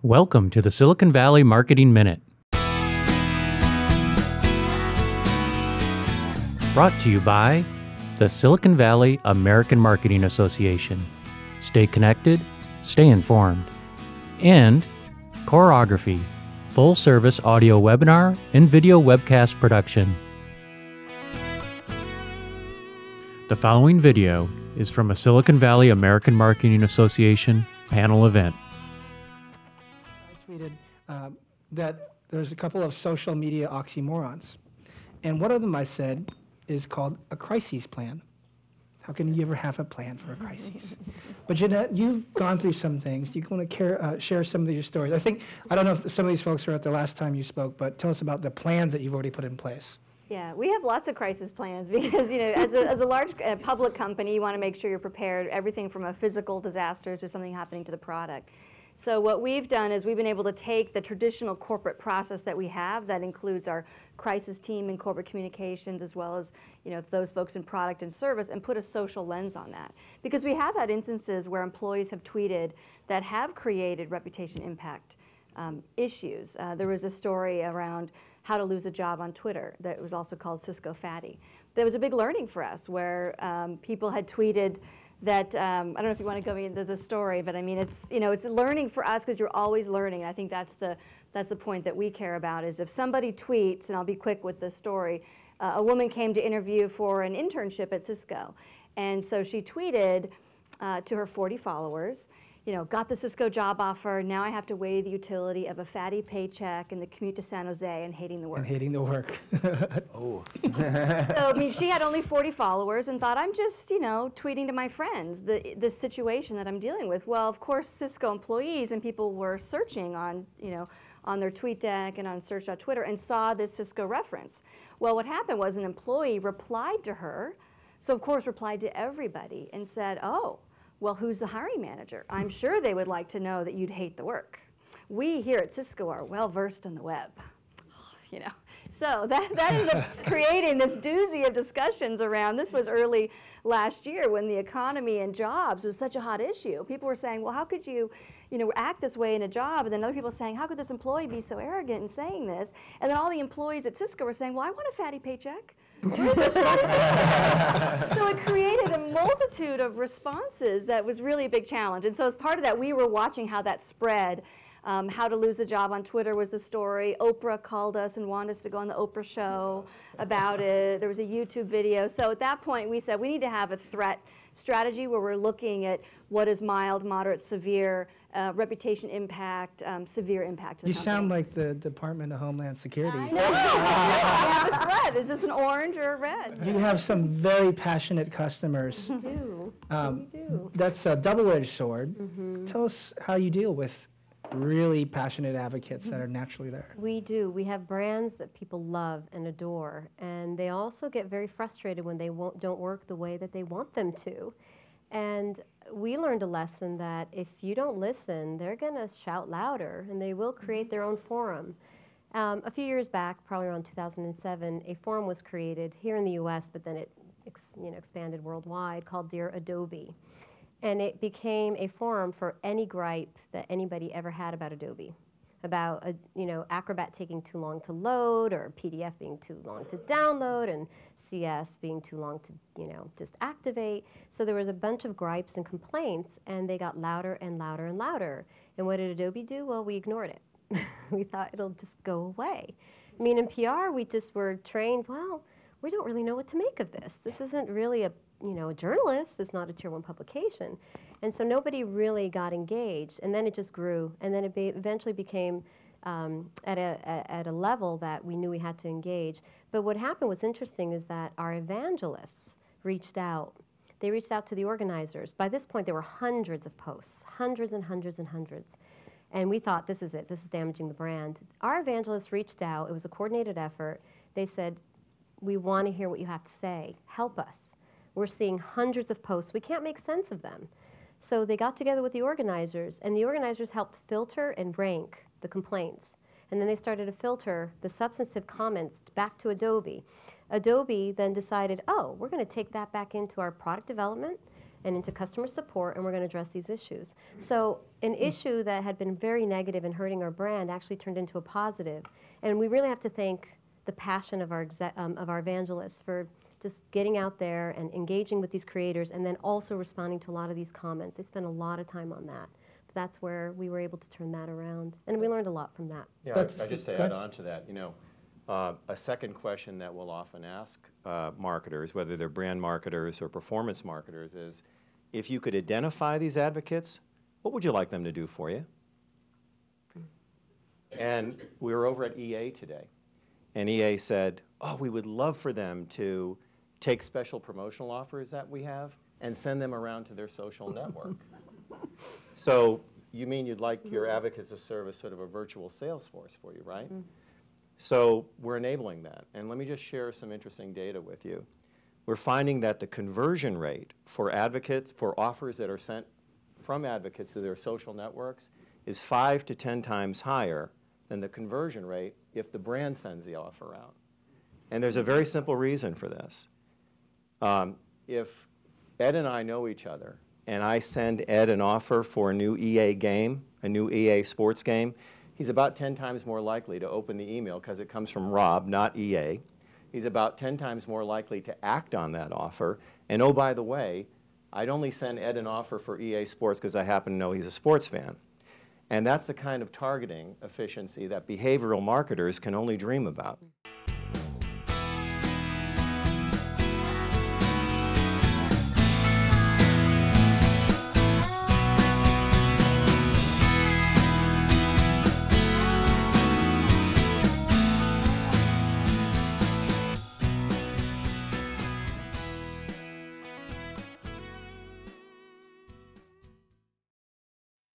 Welcome to the Silicon Valley Marketing Minute. Brought to you by the Silicon Valley American Marketing Association. Stay connected, stay informed. And Coreography, full-service audio webinar and video webcast production. The following video is from a Silicon Valley American Marketing Association panel event. I tweeted that there's a couple of social media oxymorons. And one of them I said is called a crises plan. How can you ever have a plan for a crisis? But Jeanette, you've gone through some things. Do you want to share some of your stories? I don't know if some of these folks were at the last time you spoke, but tell us about the plans that you've already put in place. Yeah, we have lots of crisis plans because, as a large public company, you want to make sure you're prepared, everything from a physical disaster to something happening to the product. So what we've done is we've been able to take the traditional corporate process that we have, that includes our crisis team in corporate communications, as well as those folks in product and service, and put a social lens on that. Because we have had instances where employees have tweeted that have created reputation impact issues. There was a story around how to lose a job on Twitter that was also called Cisco Fatty. There was a big learning for us where people had tweeted that, I don't know if you want to go into the story, but I mean, it's learning for us because you're always learning. I think that's the point that we care about, is if somebody tweets, and I'll be quick with the story, a woman came to interview for an internship at Cisco. And so she tweeted to her 40 followers, got the Cisco job offer, now I have to weigh the utility of a fatty paycheck and the commute to San Jose and hating the work. And hating the work. Oh. So, I mean, she had only 40 followers and thought, I'm just, tweeting to my friends this situation that I'm dealing with. Well, of course, Cisco employees and people were searching on, on their TweetDeck and on search.twitter and saw this Cisco reference. Well, what happened was an employee replied to her, so of course replied to everybody and said, oh, well, who's the hiring manager? I'm sure they would like to know that you'd hate the work. We here at Cisco are well versed in the web. So that ended up creating this doozy of discussions around. This was early last year when the economy and jobs was such a hot issue. People were saying, well, how could you, act this way in a job? And then other people saying, how could this employee be so arrogant in saying this? And then all the employees at Cisco were saying, well, I want a fatty paycheck. Where's this fatty paycheck? So it created a multitude of responses that was really a big challenge. And so as part of that, we were watching how that spread. How to lose a job on Twitter was the story. Oprah called us and wanted us to go on the Oprah show about it. There was a YouTube video. So at that point, we said we need to have a threat strategy where we're looking at what is mild, moderate, severe, reputation impact, severe impact to the company. Sound like the Department of Homeland Security. I know. I have a threat. Is this an orange or a red? You have some very passionate customers. We do. We do. That's a double-edged sword. Mm-hmm. Tell us how you deal with really passionate advocates that are naturally there. We do. We have brands that people love and adore, and they also get very frustrated when they don't work the way that they want them to. And we learned a lesson that if you don't listen, they're going to shout louder, and they will create their own forum. A few years back, probably around 2007, a forum was created here in the U.S., but then it expanded worldwide, called Dear Adobe. And it became a forum for any gripe that anybody ever had about Adobe, about Acrobat taking too long to load, or PDF being too long to download, and CS being too long to just activate. So there was a bunch of gripes and complaints, and they got louder and louder and louder. And what did Adobe do? Well, we ignored it. We thought it'll just go away. I mean, in PR, we just were trained, well, we don't really know what to make of this. This isn't really a journalist. It's not a Tier 1 publication. And so nobody really got engaged. And then it just grew. And then it eventually became at a level that we knew we had to engage. But what happened, what's interesting, is that our evangelists reached out. They reached out to the organizers. By this point, there were hundreds of posts, hundreds and hundreds and hundreds. And we thought, this is it. This is damaging the brand. Our evangelists reached out. It was a coordinated effort. They said, we want to hear what you have to say. Help us. We're seeing hundreds of posts. We can't make sense of them. So they got together with the organizers, and the organizers helped filter and rank the complaints. And then they started to filter the substantive comments back to Adobe. Adobe then decided, oh, we're going to take that back into our product development, and into customer support, and we're going to address these issues. So an issue that had been very negative and hurting our brand actually turned into a positive. And we really have to thank the passion of our evangelists for just getting out there and engaging with these creators, and then also responding to a lot of these comments. They spent a lot of time on that. But that's where we were able to turn that around, and we learned a lot from that. Yeah, I just say add on to that, you know, a second question that we'll often ask marketers, whether they're brand marketers or performance marketers, is if you could identify these advocates, what would you like them to do for you? And we were over at EA today, and EA said, oh, we would love for them to take special promotional offers that we have and send them around to their social network. So you mean you'd like your advocates to serve as sort of a virtual sales force for you, right? So we're enabling that. And let me just share some interesting data with you. We're finding that the conversion rate for advocates, for offers that are sent from advocates to their social networks, is 5 to 10 times higher than the conversion rate if the brand sends the offer out. And there's a very simple reason for this. If Ed and I know each other, and I send Ed an offer for a new EA game, a new EA sports game, he's about 10 times more likely to open the email because it comes from Rob, not EA. He's about 10 times more likely to act on that offer. And oh, by the way, I'd only send Ed an offer for EA Sports because I happen to know he's a sports fan. And that's the kind of targeting efficiency that behavioral marketers can only dream about.